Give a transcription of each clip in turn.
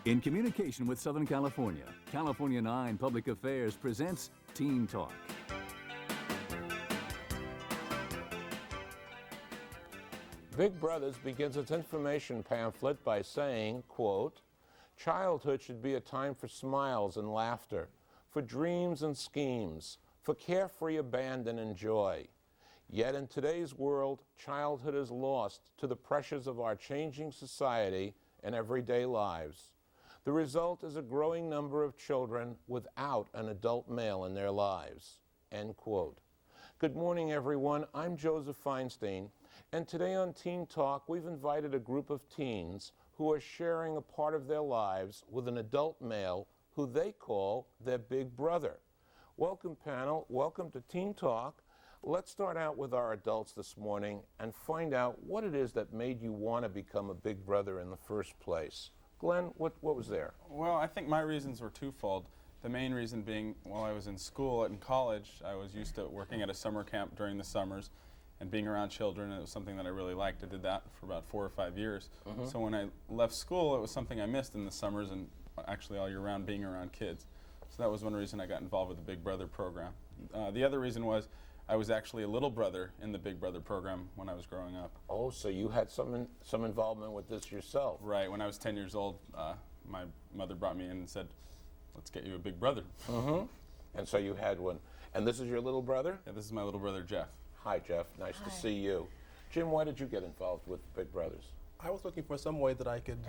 In communication with Southern California, California 9 Public Affairs presents Teen Talk. Big Brothers begins its information pamphlet by saying, quote, "Childhood should be a time for smiles and laughter, for dreams and schemes, for carefree abandon and joy. Yet in today's world, childhood is lost to the pressures of our changing society and everyday lives. The result is a growing number of children without an adult male in their lives." End quote. Good morning, everyone. I'm Joseph Feinstein, and today on Teen Talk, we've invited a group of teens who are sharing a part of their lives with an adult male who they call their big brother. Welcome, panel. Welcome to Teen Talk. Let's start out with our adults this morning and find out what it is that made you want to become a big brother in the first place. Glenn, what was there? Well, I think my reasons were twofold. The main reason being, while I was in school and in college, I was used to working at a summer camp during the summers and being around children, and it was something that I really liked. I did that for about 4 or 5 years. So when I left school, it was something I missed in the summers and actually all year round being around kids. So that was one reason I got involved with the Big Brother program. The other reason was I was actually a little brother in the Big Brother program when I was growing up. Oh, so you had some involvement with this yourself. Right. When I was 10 years old, my mother brought me in and said, "Let's get you a big brother." And so you had one. And this is your little brother? Yeah, this is my little brother, Jeff. Hi, Jeff. Nice to see you. Jim, why did you get involved with Big Brothers? I was looking for some way that I could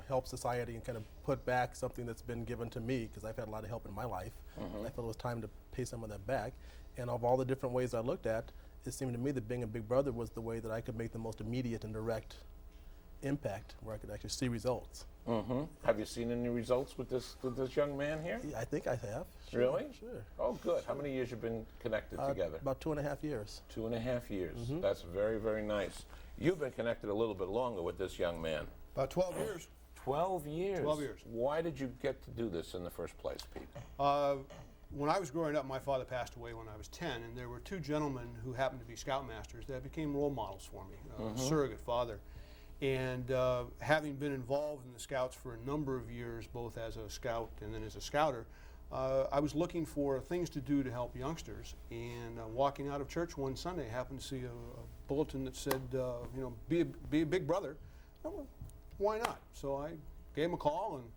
help society and kind of put back something that's been given to me, because I've had a lot of help in my life. And I felt it was time to pay some of that back. And of all the different ways I looked at, it seemed to me that being a big brother was the way that I could make the most immediate and direct impact, where I could actually see results. Have you seen any results with this young man here? Yeah, I think I have. Sure, Really? Sure. Oh, good. How many years you been connected together? About 2.5 years. 2.5 years. That's very, very nice. You've been connected a little bit longer with this young man. About 12 years. 12 years? 12 years. Why did you get to do this in the first place, Pete? When I was growing up, my father passed away when I was 10, and there were 2 gentlemen who happened to be scoutmasters that became role models for me, surrogate father. And having been involved in the Scouts for a number of years, both as a scout and then as a scouter, I was looking for things to do to help youngsters. And walking out of church one Sunday, I happened to see a bulletin that said, be a big brother. Well, why not? So I gave him a call, and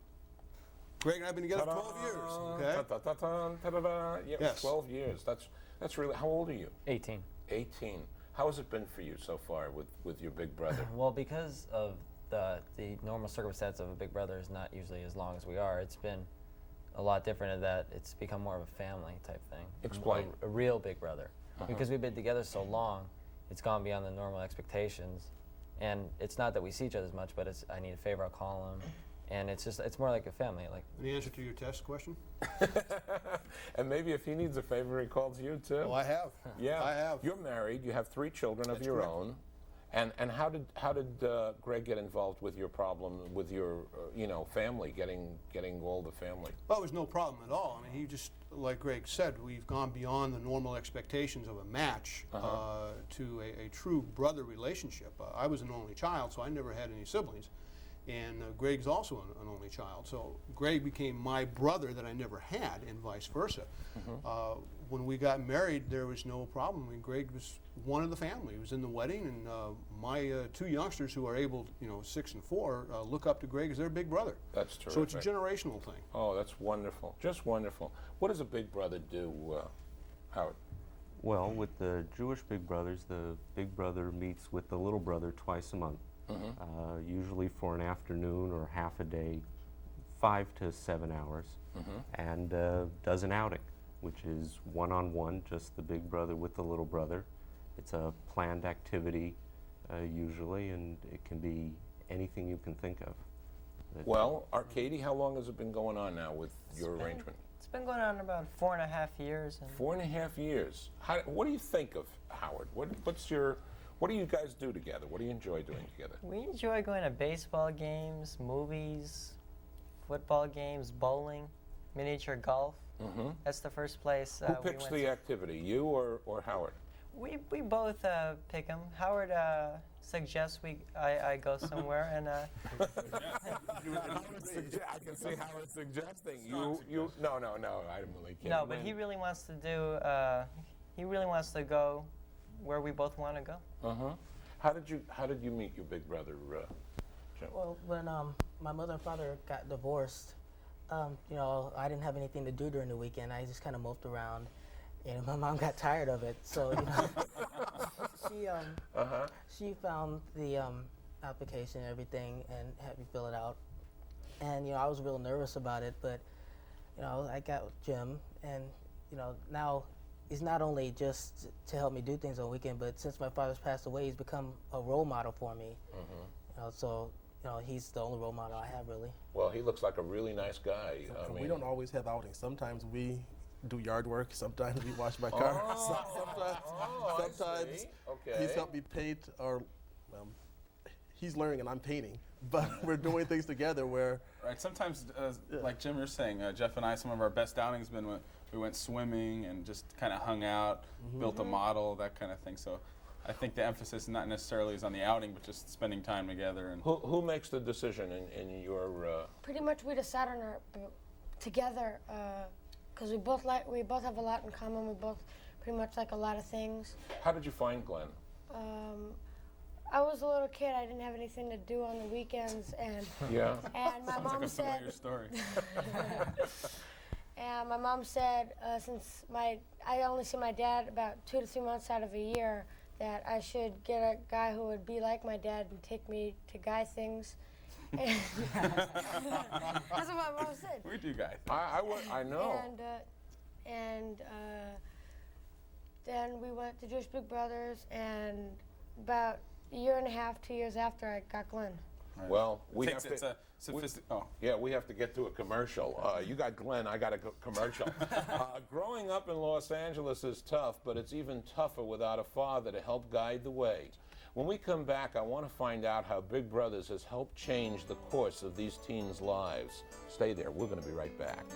Greg and I have been together 12 years. Okay. Yeah, Yes. 12 years. That's really. How old are you? 18. 18. How has it been for you so far with your big brother? Well, because of the normal circumstance of a big brother is not usually as long as we are, it's been a lot different in that it's become more of a family type thing. Explain. A real big brother. Because we've been together so long, it's gone beyond the normal expectations. And it's not that we see each other as much, but I need a favor, I'll call him. And it's more like a family. Like The answer to your test question? And maybe if he needs a favor, he calls you too. Oh, I have. Yeah, I have. You're married. You have 3 children of That's your correct. own. And how did Greg get involved with your problem with your family, getting all the family? Well, it was no problem at all. I mean, he just, like Greg said, we've gone beyond the normal expectations of a match to a true brother relationship. I was an only child, so I never had any siblings. And Greg's also an only child. So Greg became my brother that I never had, and vice versa. When we got married, there was no problem. I mean, Greg was one of the family. He was in the wedding, and my 2 youngsters who are able, 6 and 4, look up to Greg as their big brother. That's terrific. So it's a generational thing. Oh, that's wonderful. Just wonderful. What does a big brother do, Howard? Well, with the Jewish Big Brothers, the big brother meets with the little brother twice a month, usually for an afternoon or half a day, 5 to 7 hours, and does an outing, which is one-on-one, just the big brother with the little brother. It's a planned activity, usually, and it can be anything you can think of. Well, Arcady, how long has it been going on now with your arrangement? It's been going on about 4.5 years. 4.5 years. What do you think of Howard? What do you guys do together? What do you enjoy doing together? We enjoy going to baseball games, movies, football games, bowling, miniature golf. That's the first place Who we picks went the to. activity, you or Howard? We both pick him. Howard suggests I go somewhere, and I can see Howard suggesting no, I really can't. no, but he really wants to do. He really wants to go where we both want to go. How did you meet your big brother, Jim? Well, when my mother and father got divorced, you know, I didn't have anything to do during the weekend. I just kind of moped around, and my mom got tired of it. So, you know, she found the application and everything and had me fill it out. And, you know, I was real nervous about it, but, you know, I got with Jim, and, you know, now he's not only just to help me do things on the weekend, but since my father's passed away, he's become a role model for me. You know, so, you know, he's the only role model I have, really. Well, he looks like a really nice guy. I mean, we don't always have outings. Sometimes we do yard work. Sometimes we wash my car. Sometimes he's helped me paint, or he's learning and I'm painting. But we're doing things together where... Right, sometimes, like Jim, you're saying, Jeff and I, some of our best outings been when we went swimming and just kind of hung out, built a model, that kind of thing. So I think the emphasis not necessarily is on the outing, but just spending time together. And who makes the decision in your... Pretty much we decide on our together, because we both have a lot in common. We both pretty much like a lot of things. How did you find Glenn? I was a little kid. I didn't have anything to do on the weekends, and and my mom said. Like a familiar story. And my mom said, since I only see my dad about 2 to 3 months out of a year, that I should get a guy who would be like my dad and take me to guy things. That's what my mom said. We do guy things. I know. And then we went to Jewish Big Brothers, and about a year and a half, 2 years after, I got Glenn. Right. Well, we have to get to a commercial. You got Glenn, I got a commercial. Growing up in Los Angeles is tough, but it's even tougher without a father to help guide the way. When we come back, I want to find out how Big Brothers has helped change the course of these teens' lives. Stay there. We're going to be right back.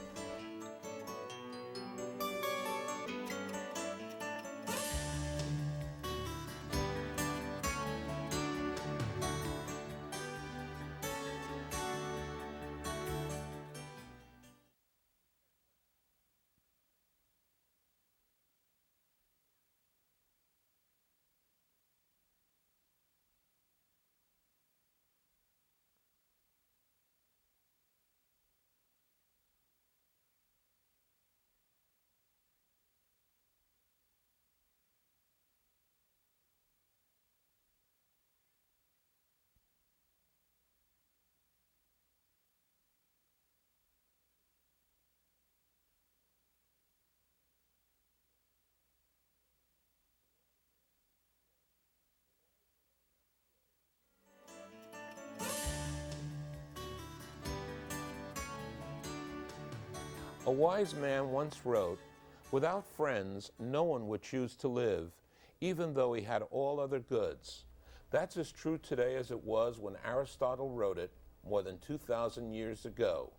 A wise man once wrote, "Without friends, no one would choose to live, even though he had all other goods." That's as true today as it was when Aristotle wrote it more than 2,000 years ago.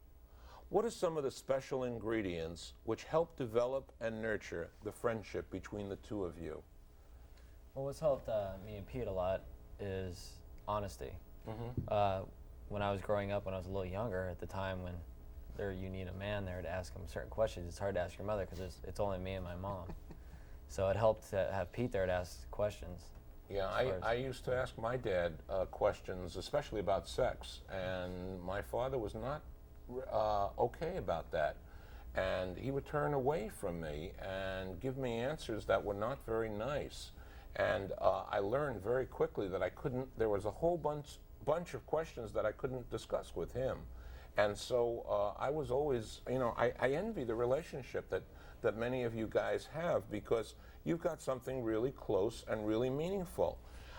What are some of the special ingredients which help develop and nurture the friendship between the two of you? Well, what's helped me and Pete a lot is honesty. When I was growing up, when I was a little younger, at the time when you need a man there to ask him certain questions, it's hard to ask your mother because it's only me and my mom. So it helped to have Pete there to ask questions. Yeah, I used to ask my dad questions, especially about sex, and my father was not okay about that. And he would turn away from me and give me answers that were not very nice. And I learned very quickly that there was a whole bunch of questions that I couldn't discuss with him. And so I was always, I envy the relationship that many of you guys have, because you've got something really close and really meaningful.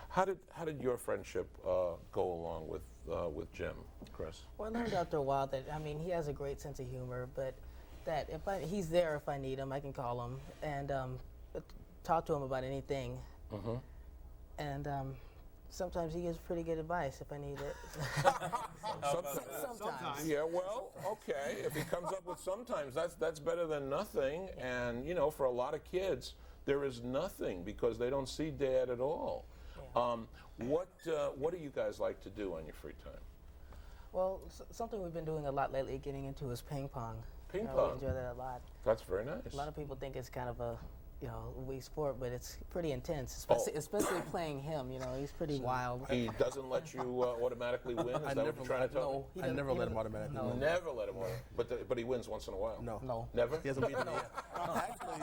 How did your friendship go along with Jim, Chris? Well, I learned after a while that, he has a great sense of humor, but that he's there if I need him, I can call him and talk to him about anything. And sometimes he gives pretty good advice if I need it. Sometimes. Yeah, well, okay. If he comes up with sometimes, that's better than nothing. And, for a lot of kids, there is nothing because they don't see Dad at all. What do you guys like to do on your free time? Well, something we've been doing a lot lately, getting into, is ping pong. Ping We pong. enjoy that a lot. That's very nice. A lot of people think it's kind of a, weak sport, but it's pretty intense, especially playing him. He's pretty wild. He doesn't let you automatically win? Is that what you're trying to tell me? I never let him automatically win. Never let him win. But he wins once in a while. No. Never? He hasn't beaten me yet. Actually,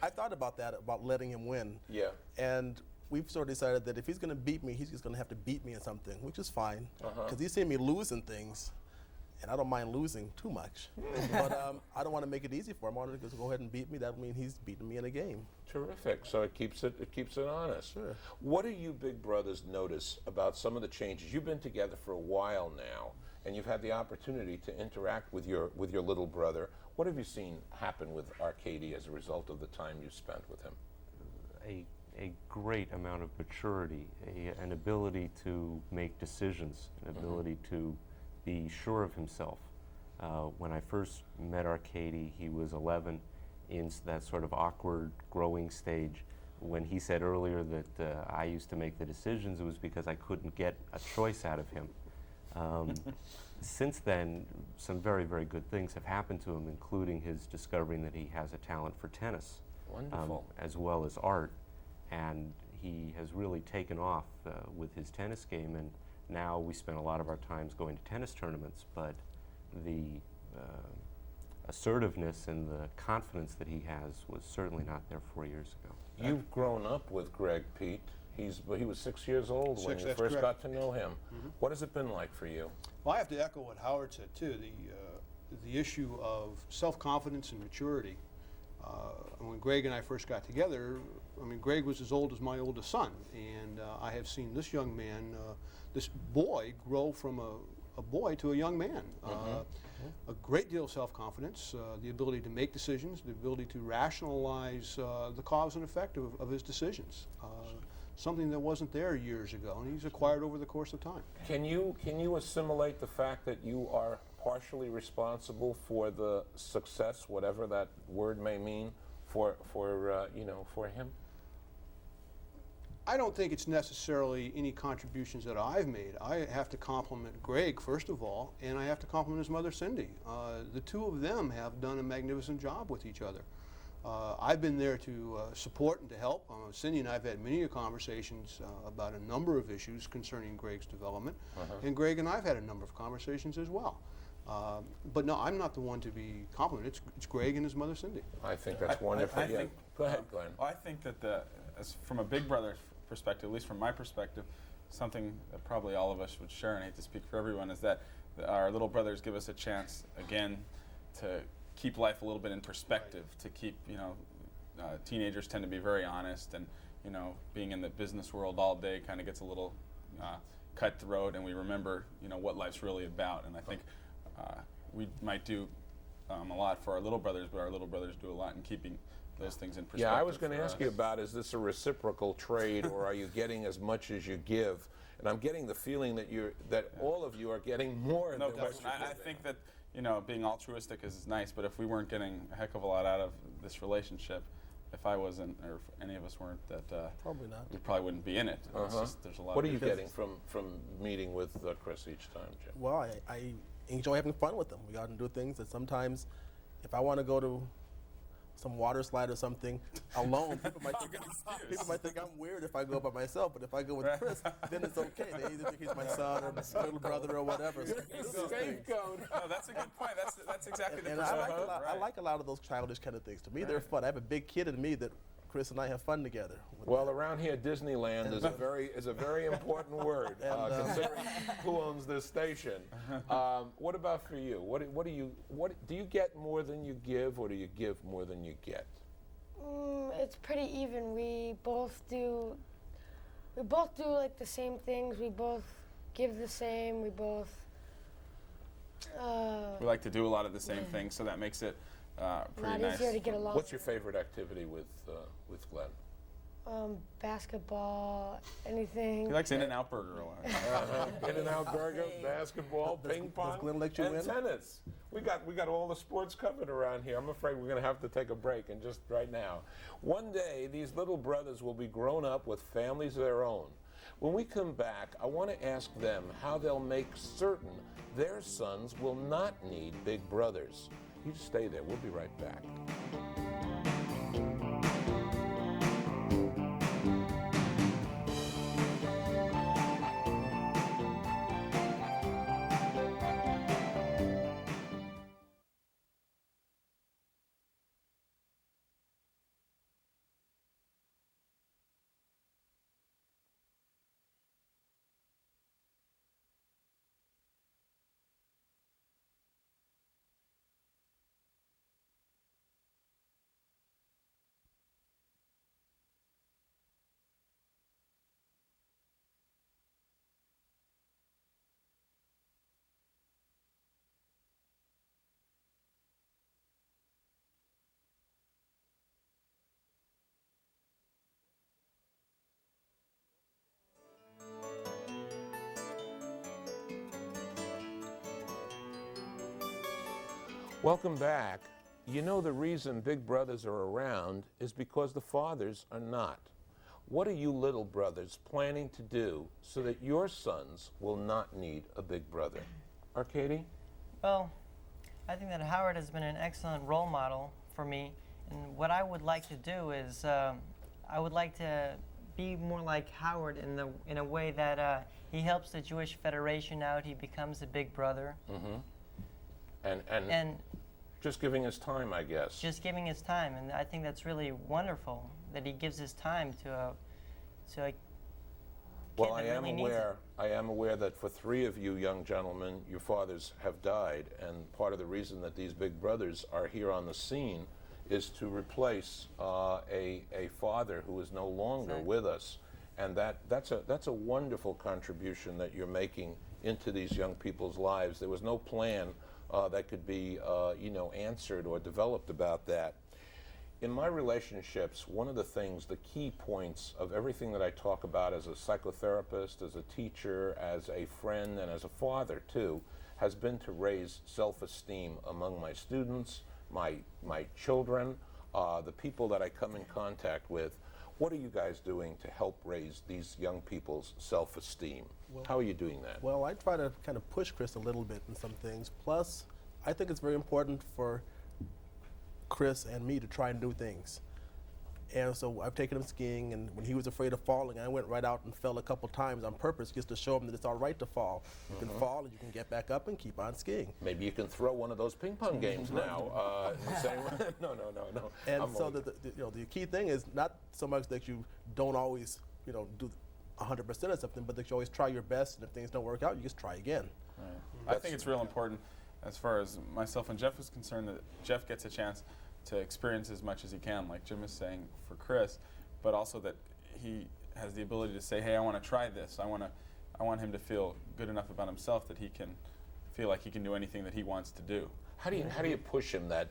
I thought about that, about letting him win. Yeah. And we've sort of decided that if he's going to beat me, he's just going to have to beat me in something, which is fine. Because he's seen me losing things, and I don't mind losing too much. But I don't want to make it easy for him. I want to just go ahead and beat me. That would mean he's beating me in a game. Terrific. So it keeps it honest. Sure. What do you big brothers notice about some of the changes? You've been together for a while now, and you've had the opportunity to interact with your little brother. What have you seen happen with Arcady as a result of the time you spent with him? A great amount of maturity, an ability to make decisions, an ability to be sure of himself. When I first met Arcady, he was 11, in that sort of awkward growing stage. When he said earlier that I used to make the decisions, it was because I couldn't get a choice out of him. Since then, some very, very good things have happened to him, including his discovering that he has a talent for tennis. Wonderful. As well as art. And he has really taken off with his tennis game, and now we spend a lot of our times going to tennis tournaments, but the assertiveness and the confidence that he has was certainly not there 4 years ago. You've grown up with Greg, Pete. He was 6 years old when you that's first correct. got to know him. What has it been like for you? Well, I have to echo what Howard said too. The issue of self-confidence and maturity. When Greg and I first got together, Greg was as old as my oldest son, and I have seen this young man, this boy, grow from a boy to a young man. A great deal of self-confidence, the ability to make decisions, the ability to rationalize the cause and effect of his decisions. Something that wasn't there years ago, and he's acquired over the course of time. Can you assimilate the fact that you are partially responsible for the success, whatever that word may mean, for him? I don't think it's necessarily any contributions that I've made. I have to compliment Greg, first of all, and I have to compliment his mother, Cindy. The two of them have done a magnificent job with each other. I've been there to support and to help. Cindy and I have had many conversations about a number of issues concerning Greg's development, and Greg and I have had a number of conversations as well. But no, I'm not the one to be complimented. It's Greg and his mother, Cindy. I think that's wonderful. Yeah. Go ahead, Glenn. I think that from a big brother perspective, at least from my perspective, something that probably all of us would share, and I hate to speak for everyone, is that our little brothers give us a chance, again, to keep life a little bit in perspective, to keep, teenagers tend to be very honest, and, being in the business world all day kind of gets a little cutthroat, and we remember, what life's really about. And I think we might do a lot for our little brothers, but our little brothers do a lot in keeping those things in perspective. Yeah, I was going to ask you about, is this a reciprocal trade, or are you getting as much as you give? And I'm getting the feeling that all of you are getting more than what you're giving. I think that being altruistic is nice, but if we weren't getting a heck of a lot out of this relationship, if I wasn't, or if any of us weren't, that Probably not. we probably wouldn't be in it. It's just, there's a lot. What of are you difference. getting from meeting with Chris each time, Jim? Well, I enjoy having fun with them. We go out and do things that sometimes, if I want to go to some water slide or something alone, people might think I'm weird if I go by myself, but if I go with Chris, then it's okay. They either think he's my son or my little brother or whatever. So Scapegoat. No, that's a good point. That's exactly the and perspective. I like a lot of those childish kind of things. To me, they're fun. I have a big kid in me that Chris and I have fun together. Well, around here, Disneyland is a very important word, considering who owns this station. What about for you? What do you get more than you give, or do you give more than you get? It's pretty even. We both do like the same things. We both give the same. We both. We like to do a lot of the same things, so that makes it pretty Not nice. easier to get along. What's your favorite activity with Glenn? basketball, anything. He likes In-N-Out Burger a lot. In-N-Out Burger, basketball, ping pong, Glenn let you and win? tennis. We got all the sports covered around here. I'm afraid we're going to have to take a break and just right now. One day, these little brothers will be grown up with families of their own. When we come back, I want to ask them how they'll make certain their sons will not need big brothers. You just stay there. We'll be right back. Welcome back. You know the reason big brothers are around is because the fathers are not. What are you little brothers planning to do so that your sons will not need a big brother? Arcady? Well, I think that Howard has been an excellent role model for me, and what I would like to do is I would like to be more like Howard in a way that he helps the Jewish Federation out. He becomes a big brother. And just giving his time, I guess. Just giving his time, and I think that's really wonderful that he gives his time to a kid Well, that really needs it. I am aware that for 3 of you young gentlemen, your fathers have died, and part of the reason that these big brothers are here on the scene is to replace a father who is no longer with us, and that's a wonderful contribution that you're making into these young people's lives. There was no plan that could be answered or developed about that. In my relationships, one of the things, the key points of everything that I talk about as a psychotherapist, as a teacher, as a friend, and as a father too, has been to raise self-esteem among my students, my children, the people that I come in contact with. What are you guys doing to help raise these young people's self-esteem? How are you doing that? Well, I try to kind of push Chris a little bit in some things. Plus, I think it's very important for Chris and me to try new things. And so I've taken him skiing, and when he was afraid of falling, I went right out and fell a couple times on purpose just to show him that it's all right to fall. You can fall and you can get back up and keep on skiing. Maybe you can throw one of those ping pong games now. No. And so the key thing is not so much that you don't always do 100% of something, but that you always try your best, and if things don't work out, you just try again. Right. I think it's real important, as far as myself and Jeff is concerned, that Jeff gets a chance to experience as much as he can, like Jim is saying for Chris, but also that he has the ability to say, hey, I want to try this. I want him to feel good enough about himself that he can feel like he can do anything that he wants to do. How do you push him that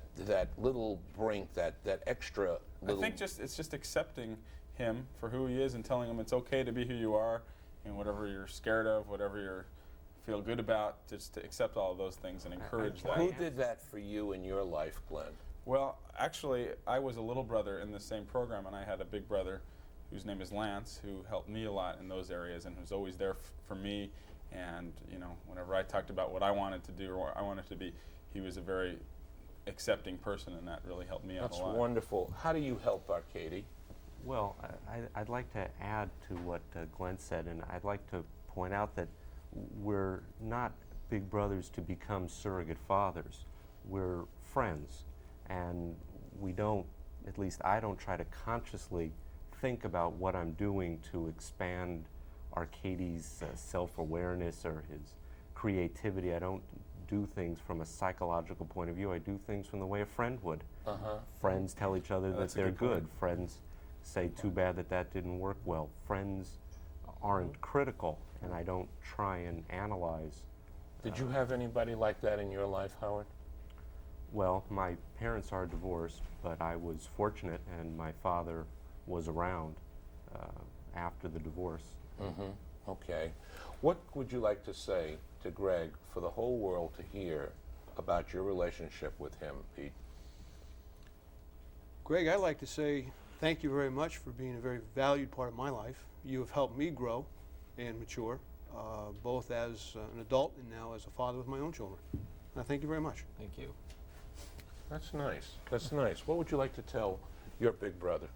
little brink, that extra little... I think it's just accepting him for who he is and telling him it's okay to be who you are, and whatever you're scared of, whatever you feel good about, just to accept all of those things and encourage that. Who did that for you in your life, Glenn? Well, actually, I was a little brother in the same program, and I had a big brother whose name is Lance, who helped me a lot in those areas and who's always there for me. And whenever I talked about what I wanted to do or what I wanted to be, he was a very accepting person, and that really helped me out a lot. That's wonderful. How do you help Arcady? Well, I'd like to add to what Glenn said, and I'd like to point out that we're not big brothers to become surrogate fathers. We're friends, and we don't, at least I don't try to consciously think about what I'm doing to expand Arcady's self-awareness or his creativity. I don't do things from a psychological point of view. I do things from the way a friend would. Friends tell each other that they're good. Friends say, too bad that didn't work well. Friends aren't critical, and I don't try and analyze. Did you have anybody like that in your life, Howard? Well, my parents are divorced, but I was fortunate, and my father was around after the divorce. Okay. What would you like to say to Greg for the whole world to hear about your relationship with him, Pete? Greg, I'd like to say thank you very much for being a very valued part of my life. You have helped me grow and mature, both as an adult and now as a father with my own children. And I thank you very much. Thank you. That's nice. That's nice. What would you like to tell your big brother?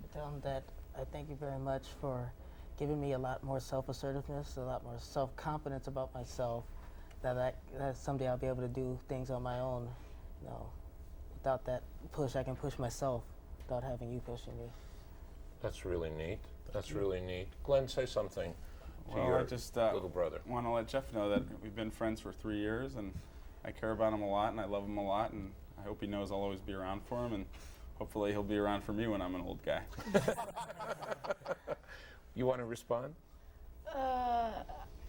I tell him that I thank you very much for giving me a lot more self-assertiveness, a lot more self-confidence about myself, that someday I'll be able to do things on my own. You know, without that push, I can push myself without having you pushing me. That's really neat. That's really neat. Glenn, say something to Well, your I just little brother. want to let Jeff know that we've been friends for 3 years, and I care about him a lot, and I love him a lot, and I hope he knows I'll always be around for him, and hopefully he'll be around for me when I'm an old guy. You want to respond?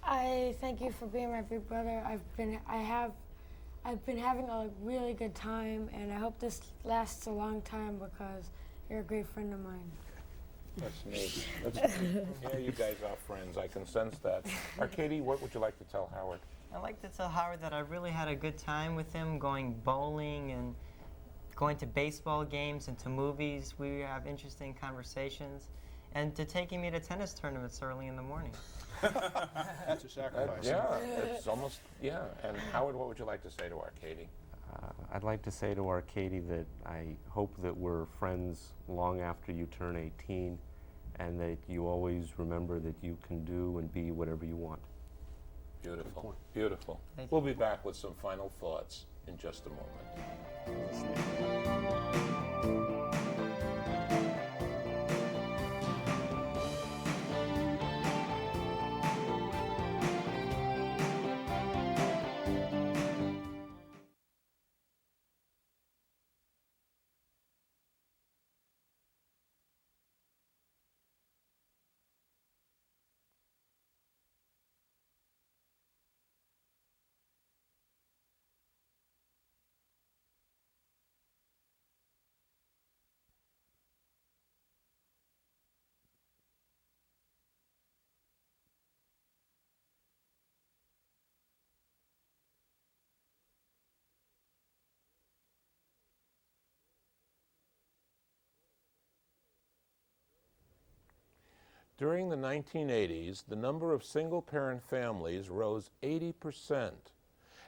I thank you for being my big brother. I've been having a really good time, and I hope this lasts a long time because you're a great friend of mine. That's neat. That's neat. Yeah, you guys are friends. I can sense that. Katie, what would you like to tell Howard? I'd like to tell Howard that I really had a good time with him, going bowling and going to baseball games and to movies. We have interesting conversations, and to taking me to tennis tournaments early in the morning. That's a sacrifice. Yeah, it's almost, yeah. And Howard, what would you like to say to our Katie? I'd like to say to our Katie that I hope that we're friends long after you turn 18, and that you always remember that you can do and be whatever you want. Beautiful, beautiful. Thank We'll be back with some final thoughts in just a moment. During the 1980s, the number of single-parent families rose 80%.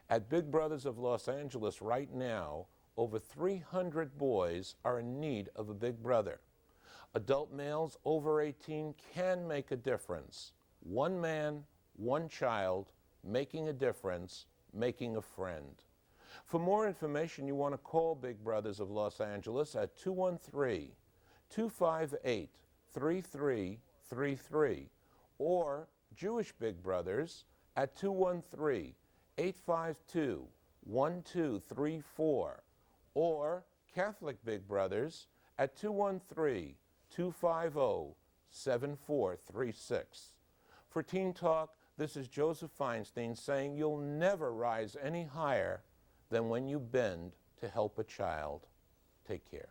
At Big Brothers of Los Angeles right now, over 300 boys are in need of a big brother. Adult males over 18 can make a difference. One man, one child, making a difference, making a friend. For more information, you want to call Big Brothers of Los Angeles at 213-258-3333 or Jewish Big Brothers at 213-852-1234 or Catholic Big Brothers at 213-250-7436. For Teen Talk, this is Joseph Feinstein saying you'll never rise any higher than when you bend to help a child. Take care.